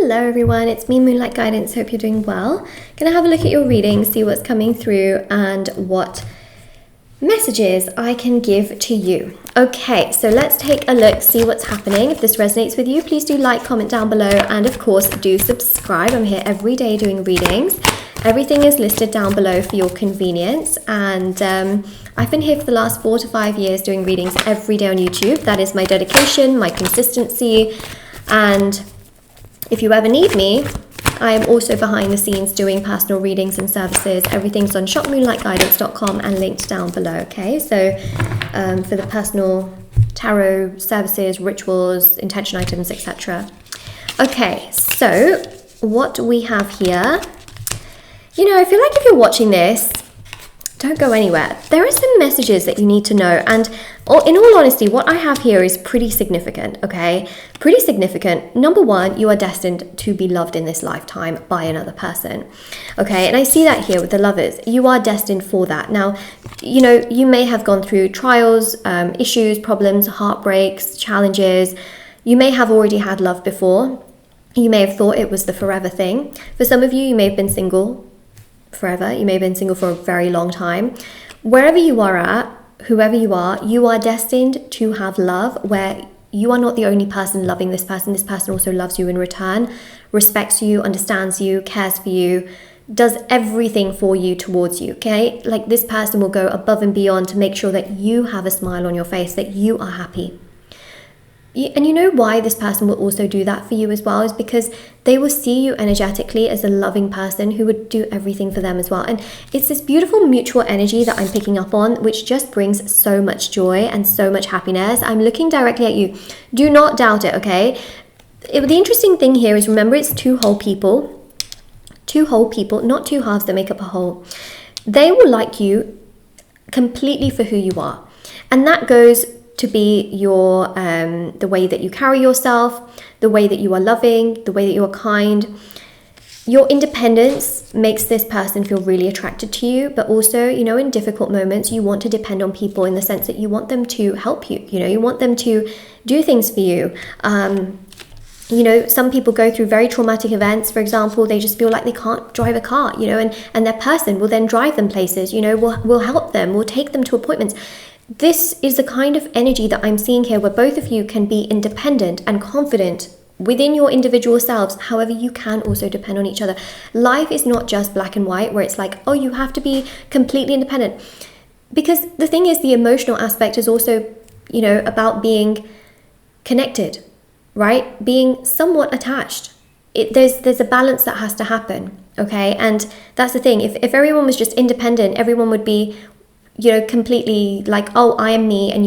Hello everyone, it's me, Moonlight Guidance. Hope you're doing well. Gonna have a look at your reading, see what's coming through and what messages I can give to you. Okay, so let's take a look, see what's happening. If this resonates with you, please do like, comment down below, and of course do subscribe. I'm here every day doing readings. Everything is listed down below for your convenience, and I've been here for the last 4 to 5 years doing readings every day on YouTube. That is my dedication, my consistency, and if you ever need me, I am also behind the scenes doing personal readings and services. Everything's on shopmoonlightguidance.com and linked down below, okay? So for the personal tarot services, rituals, intention items, etc. Okay, so what we have here, you know, I feel like if you're watching this, don't go anywhere. There are some messages that you need to know, and in all honesty, what I have here is pretty significant, okay? Pretty significant. Number one, you are destined to be loved in this lifetime by another person, okay? And I see that here with the lovers. You are destined for that. Now, you know, you may have gone through trials, issues, problems, heartbreaks, challenges. You may have already had love before. You may have thought it was the forever thing. For some of you, you may have been single forever. You may have been single for a very long time. Wherever you are at, whoever you are destined to have love where you are not the only person loving this person. This person also loves you in return, respects you, understands you, cares for you, does everything for you, towards you, okay? Like, this person will go above and beyond to make sure that you have a smile on your face, that you are happy. And you know why this person will also do that for you as well, is because they will see you energetically as a loving person who would do everything for them as well. And it's this beautiful mutual energy that I'm picking up on, which just brings so much joy and so much happiness. I'm looking directly at you. Do not doubt it, okay? The interesting thing here is, remember, it's two whole people, not two halves that make up a whole. They will like you completely for who you are. And that goes to be your the way that you carry yourself, the way that you are loving, the way that you are kind. Your independence makes this person feel really attracted to you, but also, you know, in difficult moments, you want to depend on people in the sense that you want them to help you. You know, you want them to do things for you. You know, some people go through very traumatic events. For example, they just feel like they can't drive a car, you know, and their person will then drive them places, you know, will help them, will take them to appointments. This is the kind of energy that I'm seeing here, where both of you can be independent and confident within your individual selves. However, you can also depend on each other. Life is not just black and white, where it's like, oh, you have to be completely independent. Because the thing is, the emotional aspect is also, you know, about being connected, right? Being somewhat attached. There's a balance that has to happen, okay? And that's the thing. If everyone was just independent, everyone would be, you know, completely like, oh, I am me and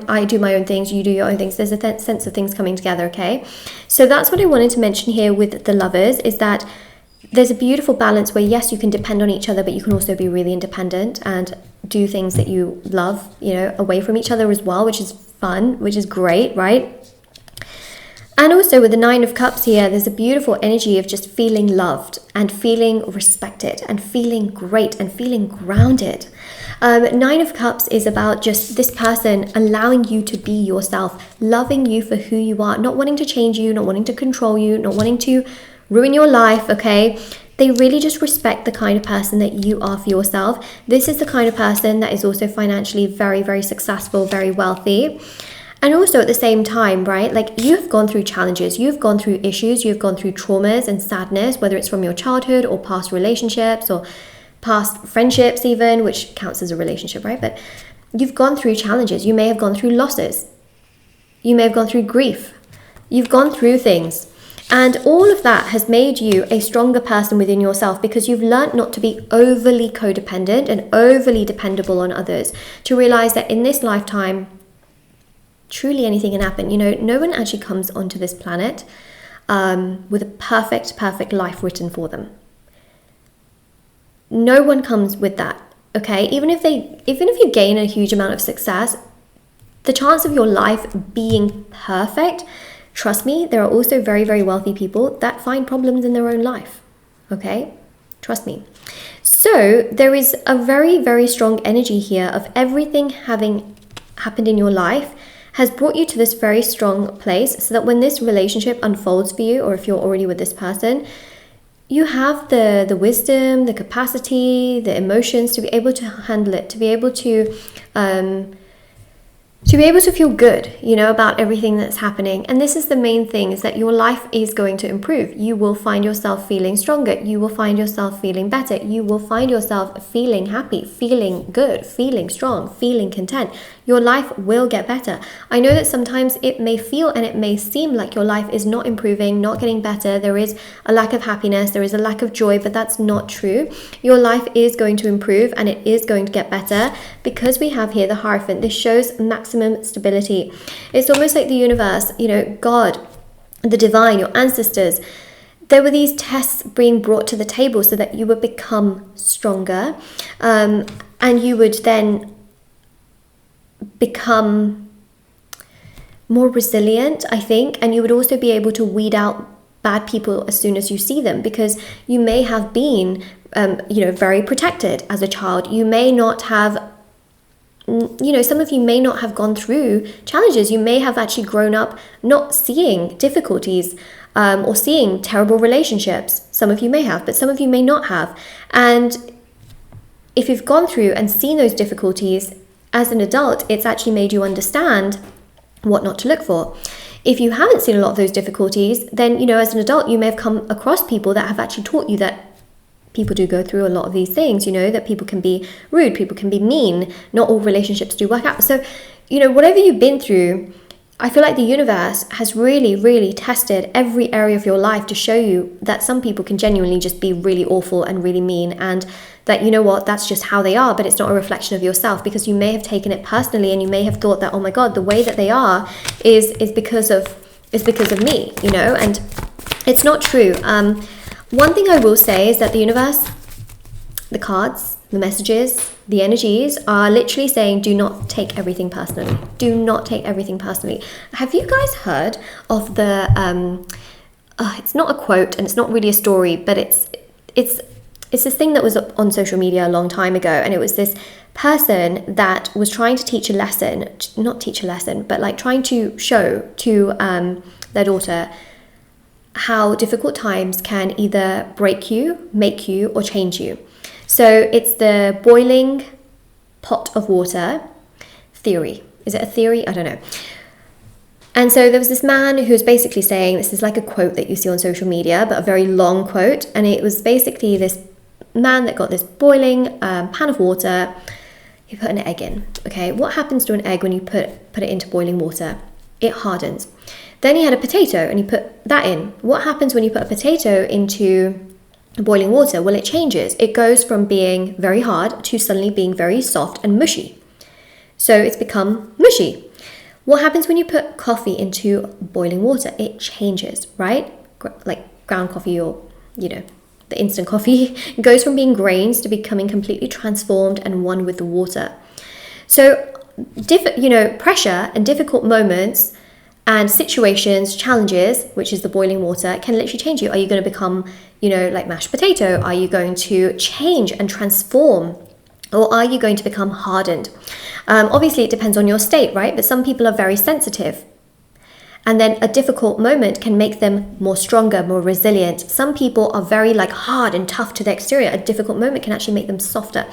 I do my own things, you do your own things. There's a sense of things coming together, okay? So that's what I wanted to mention here with the lovers, is that there's a beautiful balance where, yes, you can depend on each other, but you can also be really independent and do things that you love, you know, away from each other as well, which is fun, which is great, right? And also with the Nine of Cups here, there's a beautiful energy of just feeling loved and feeling respected and feeling great and feeling grounded. Nine of Cups is about just this person allowing you to be yourself, loving you for who you are, not wanting to change you, not wanting to control you, not wanting to ruin your life, okay? They really just respect the kind of person that you are for yourself. This is the kind of person that is also financially very, very successful, very wealthy. And also at the same time, right, like, you've gone through challenges, you've gone through issues, you've gone through traumas and sadness, whether it's from your childhood or past relationships or past friendships even, which counts as a relationship, right? But you've gone through challenges. You may have gone through losses. You may have gone through grief. You've gone through things. And all of that has made you a stronger person within yourself, because you've learned not to be overly codependent and overly dependable on others, to realize that in this lifetime, truly anything can happen. You know, no one actually comes onto this planet with a perfect life written for them. No one comes with that, okay? Even if you gain a huge amount of success, the chance of your life being perfect, trust me, there are also very, very wealthy people that find problems in their own life, okay? Trust me. So there is a very, very strong energy here of everything having happened in your life has brought you to this very strong place so that when this relationship unfolds for you, or if you're already with this person, you have the wisdom, the capacity, the emotions to be able to handle it, to be able to feel good, about everything that's happening. And this is the main thing, is that your life is going to improve. You will find yourself feeling stronger. You will find yourself feeling better. You will find yourself feeling happy, feeling good, feeling strong, feeling content. Your life will get better. I know that sometimes it may feel and it may seem like your life is not improving, not getting better. There is a lack of happiness, there is a lack of joy, but that's not true. Your life is going to improve and it is going to get better, because we have here the Hierophant. This shows maximum stability. It's almost like the universe, God, the divine, your ancestors. There were these tests being brought to the table so that you would become stronger, and you would then become more resilient, I think, and you would also be able to weed out bad people as soon as you see them, because you may have been very protected as a child. You may not have, some of you may not have gone through challenges. You may have actually grown up not seeing difficulties or seeing terrible relationships. Some of you may have, but some of you may not have. And if you've gone through and seen those difficulties as an adult, it's actually made you understand what not to look for. If you haven't seen a lot of those difficulties, then, as an adult, you may have come across people that have actually taught you that people do go through a lot of these things, that people can be rude, people can be mean, not all relationships do work out. So, whatever you've been through, I feel like the universe has really, really tested every area of your life to show you that some people can genuinely just be really awful and really mean, and that, that's just how they are, but it's not a reflection of yourself, because you may have taken it personally and you may have thought that, oh my God, the way that they are is because of me, and it's not true. One thing I will say is that the universe, the cards, the messages, the energies are literally saying, do not take everything personally. Do not take everything personally. Have you guys heard of the, it's not a quote and it's not really a story, but it's this thing that was on social media a long time ago, and it was this person that was trying to teach a lesson, not teach a lesson, but like trying to show to their daughter how difficult times can either break you, make you, or change you. So it's the boiling pot of water theory. Is it a theory? I don't know. And so there was this man who was basically saying, this is like a quote that you see on social media, but a very long quote. And it was basically this man that got this boiling pan of water. He put an egg in. Okay, what happens to an egg when you put it into boiling water? It hardens. Then he had a potato and he put that in. What happens when you put a potato into boiling water? Well, it changes. It goes from being very hard to suddenly being very soft and mushy. So it's become mushy. What happens when you put coffee into boiling water? It changes, right? Like ground coffee or, the instant coffee. It goes from being grains to becoming completely transformed and one with the water. So, pressure and difficult moments and situations, challenges, which is the boiling water, can literally change you. Are you going to become, like mashed potato? Are you going to change and transform? Or are you going to become hardened? Obviously, it depends on your state, right? But some people are very sensitive. And then a difficult moment can make them more stronger, more resilient. Some people are very hard and tough to the exterior. A difficult moment can actually make them softer.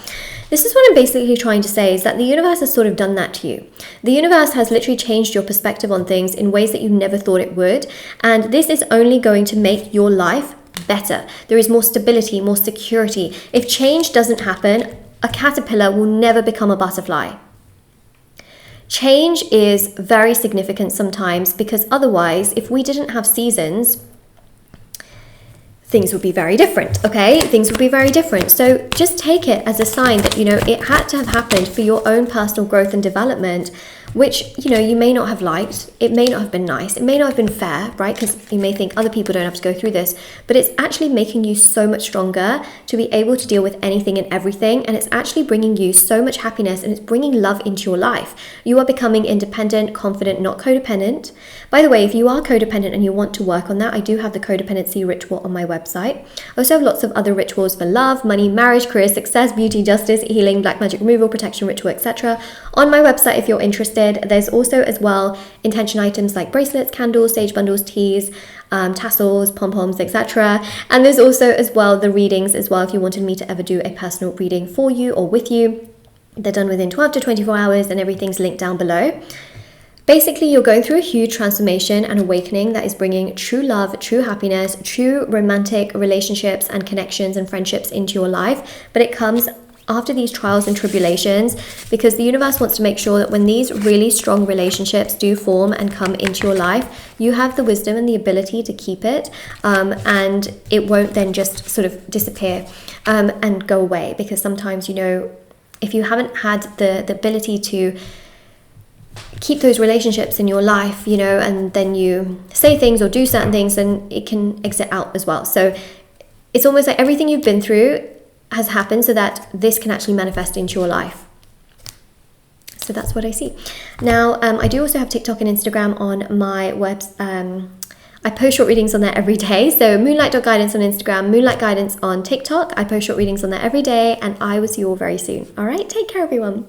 This is what I'm basically trying to say, is that the universe has sort of done that to you. The universe has literally changed your perspective on things in ways that you never thought it would. And this is only going to make your life better. There is more stability, more security. If change doesn't happen, a caterpillar will never become a butterfly. Change is very significant sometimes, because otherwise, if we didn't have seasons, things would be very different, okay? Things would be very different. So just take it as a sign that, it had to have happened for your own personal growth and development, which, you may not have liked. It may not have been nice. It may not have been fair, right? Because you may think other people don't have to go through this, but it's actually making you so much stronger to be able to deal with anything and everything. And it's actually bringing you so much happiness, and it's bringing love into your life. You are becoming independent, confident, not codependent. By the way, if you are codependent and you want to work on that, I do have the codependency ritual on my website. I also have lots of other rituals for love, money, marriage, career, success, beauty, justice, healing, black magic removal, protection ritual, etc. on my website if you're interested. manifested. There's also as well intention items like bracelets, candles, sage bundles, teas, tassels, pom-poms, etc. And there's also as well the readings as well, if you wanted me to ever do a personal reading for you or with you. They're done within 12 to 24 hours and everything's linked down below. Basically, you're going through a huge transformation and awakening that is bringing true love, true happiness, true romantic relationships and connections and friendships into your life. But it comes after these trials and tribulations, because the universe wants to make sure that when these really strong relationships do form and come into your life, you have the wisdom and the ability to keep it, and it won't then just sort of disappear and go away. Because sometimes, you know, if you haven't had the ability to keep those relationships in your life, you know, and then you say things or do certain things, then it can exit out as well. So it's almost like everything you've been through has happened so that this can actually manifest into your life. So that's what I see. Now, I do also have TikTok and Instagram on my website. I post short readings on there every day. So moonlight.guidance on Instagram, moonlight guidance on TikTok. I post short readings on there every day, and I will see you all very soon. All right, take care, everyone.